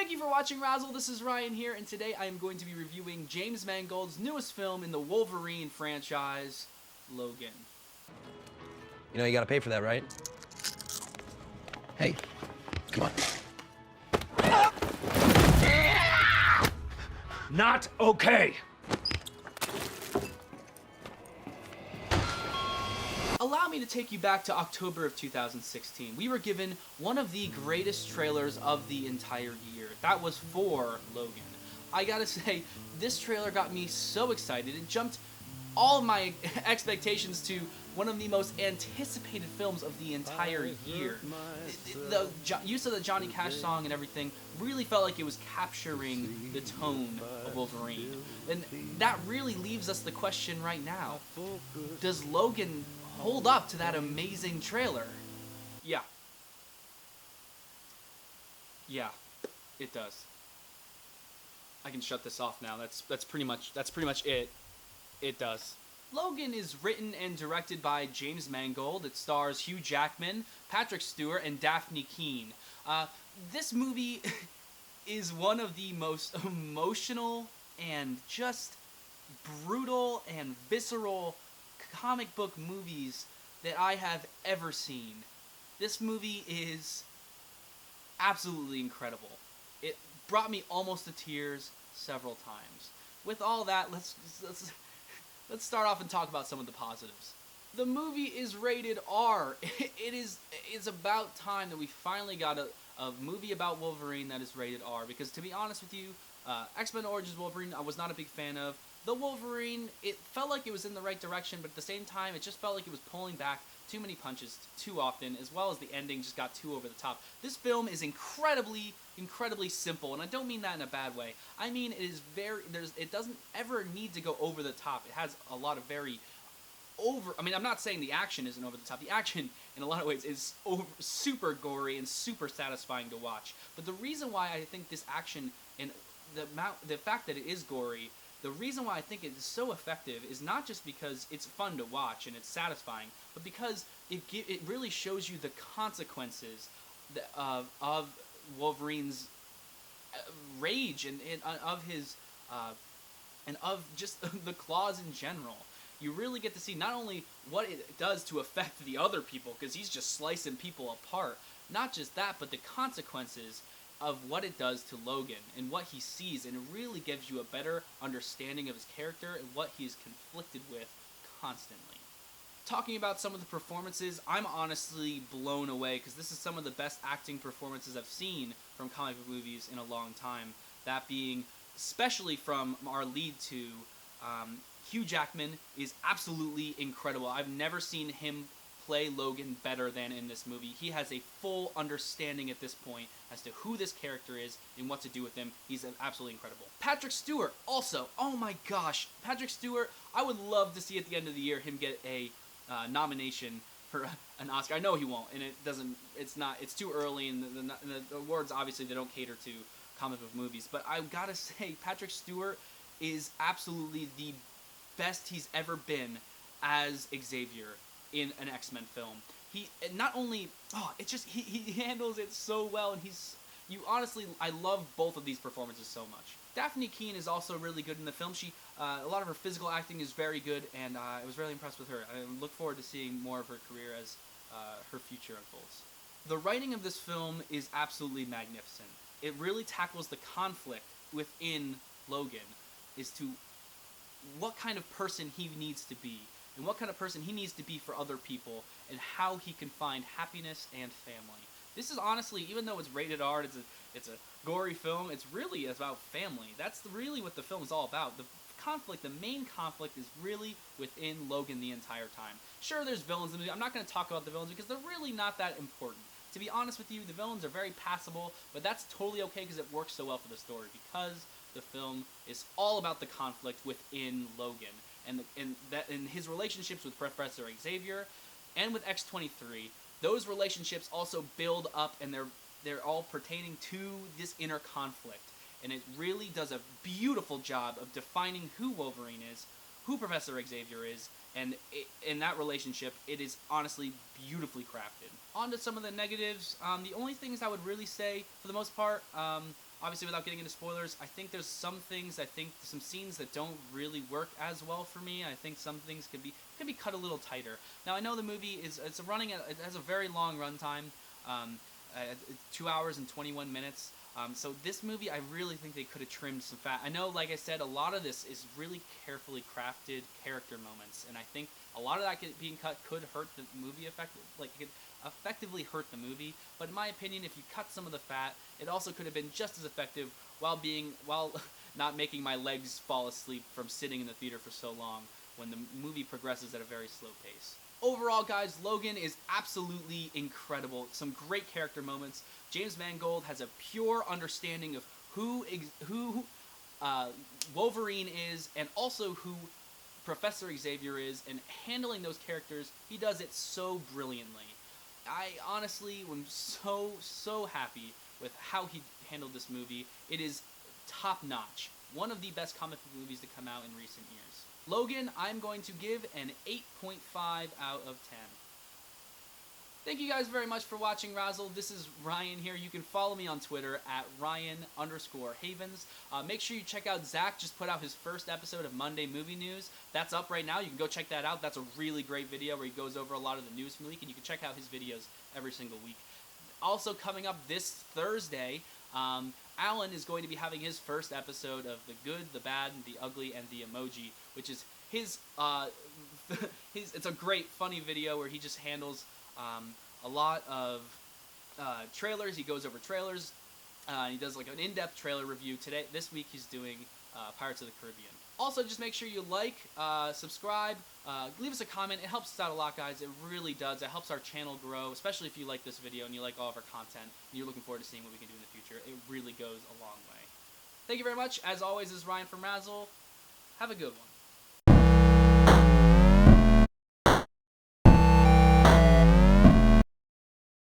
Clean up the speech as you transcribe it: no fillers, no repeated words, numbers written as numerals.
Thank you for watching Razzle. This is Ryan here, and today I am going to be reviewing James Mangold's newest film in the Wolverine franchise, Logan. You know you gotta pay for that, right? Hey, come on. Not okay! Allow me to take you back to October of 2016. We were given one of the greatest trailers of the entire year. That was for Logan. I gotta say, this trailer got me so excited. It jumped all of my expectations to one of the most anticipated films of the entire year. The use of the Johnny Cash song and everything really felt like it was capturing the tone of Wolverine. And that really leaves us the question right now. Does Logan hold up to that amazing trailer? Yeah. Yeah, it does. I can shut this off now. That's pretty much it. It does. Logan is written and directed by James Mangold. It stars Hugh Jackman, Patrick Stewart, and Daphne Keane. This movie is one of the most emotional and just brutal and visceral comic book movies that I have ever seen. This movie is absolutely incredible. It brought me almost to tears several times. With all that, let's start off and talk about some of the positives. The movie is rated R. It's about time that we finally got a movie about Wolverine that is rated R, because to be honest with you, X-Men Origins Wolverine I was not a big fan of. The Wolverine, it felt like it was in the right direction, but at the same time, it just felt like it was pulling back too many punches too often, as well as the ending just got too over the top. This film is incredibly simple, and I don't mean that in a bad way. I mean it is it doesn't ever need to go over the top. It has a lot of I'm not saying the action isn't over the top. The action, in a lot of ways, is super gory and super satisfying to watch. But the reason why I think this action and the fact that it is gory, the reason why I think it is so effective is not just because it's fun to watch and it's satisfying, but because it really shows you the consequences of Wolverine's rage and of his and of just the claws in general. You really get to see not only what it does to affect the other people, because he's just slicing people apart, not just that, but the consequences of what it does to Logan and what he sees, and it really gives you a better understanding of his character and what he's conflicted with constantly. Talking about some of the performances, I'm honestly blown away, because this is some of the best acting performances I've seen from comic book movies in a long time. That being, especially from our lead two, Hugh Jackman is absolutely incredible. I've never seen him play Logan better than in this movie. He has a full understanding at this point as to who this character is and what to do with him. He's absolutely incredible. Patrick Stewart, also, oh my gosh, Patrick Stewart, I would love to see at the end of the year him get a nomination for an Oscar. I know he won't, and it's too early, and the awards, obviously, they don't cater to comic book movies, but I've got to say, Patrick Stewart is absolutely the best he's ever been as Xavier in an X-Men film. He not only, he handles it so well, and I love both of these performances so much. Daphne Keane is also really good in the film. A lot of her physical acting is very good, and I was really impressed with her. I look forward to seeing more of her career as her future unfolds. The writing of this film is absolutely magnificent. It really tackles the conflict within Logan as to what kind of person he needs to be, and what kind of person he needs to be for other people, and how he can find happiness and family. This is honestly, even though it's rated R, it's a gory film, it's really about family. That's really what the film is all about. The main conflict is really within Logan the entire time. Sure, there's villains in the movie. I'm not going to talk about the villains because they're really not that important. To be honest with you, the villains are very passable, but that's totally okay because it works so well for the story, because the film is all about the conflict within Logan and his relationships with Professor Xavier and with X-23. Those relationships also build up, and they're all pertaining to this inner conflict, and it really does a beautiful job of defining who Wolverine is, who Professor Xavier is, and in that relationship, it is honestly beautifully crafted. On to some of the negatives. The only things I would really say, for the most part, Obviously, without getting into spoilers, I think there's some scenes that don't really work as well for me. I think some things could be cut a little tighter. Now, I know the movie it has a very long runtime, 2 hours and 21 minutes. So this movie, I really think they could have trimmed some fat. I know, like I said, a lot of this is really carefully crafted character moments, and I think a lot of that being cut could hurt the movie effectively hurt the movie. But in my opinion, if you cut some of the fat, it also could have been just as effective while not making my legs fall asleep from sitting in the theater for so long when the movie progresses at a very slow pace. Overall, guys, Logan is absolutely incredible. Some great character moments. James Mangold has a pure understanding of who Wolverine is, and also who Professor Xavier is, and handling those characters, he does it so brilliantly. I honestly am so happy with how he handled this movie. It is top-notch. One of the best comic book movies to come out in recent years. Logan, I'm going to give an 8.5 out of 10. Thank you guys very much for watching Razzle. This is Ryan here. You can follow me on Twitter at Ryan_Havens. Make sure you check out Zach. Just put out his first episode of Monday Movie News. That's up right now. You can go check that out. That's a really great video where he goes over a lot of the news from the week, and you can check out his videos every single week. Also coming up this Thursday, Alan is going to be having his first episode of The Good, the Bad, the Ugly, and the Emoji, which is his it's a great, funny video where he just handles a lot of trailers. He goes over trailers. He does like an in-depth trailer review. This week he's doing Pirates of the Caribbean. Also, just make sure you like, subscribe, leave us a comment. It helps us out a lot, guys. It really does. It helps our channel grow, especially if you like this video and you like all of our content and you're looking forward to seeing what we can do in the future. It really goes a long way. Thank you very much. As always, this is Ryan from Razzle. Have a good one.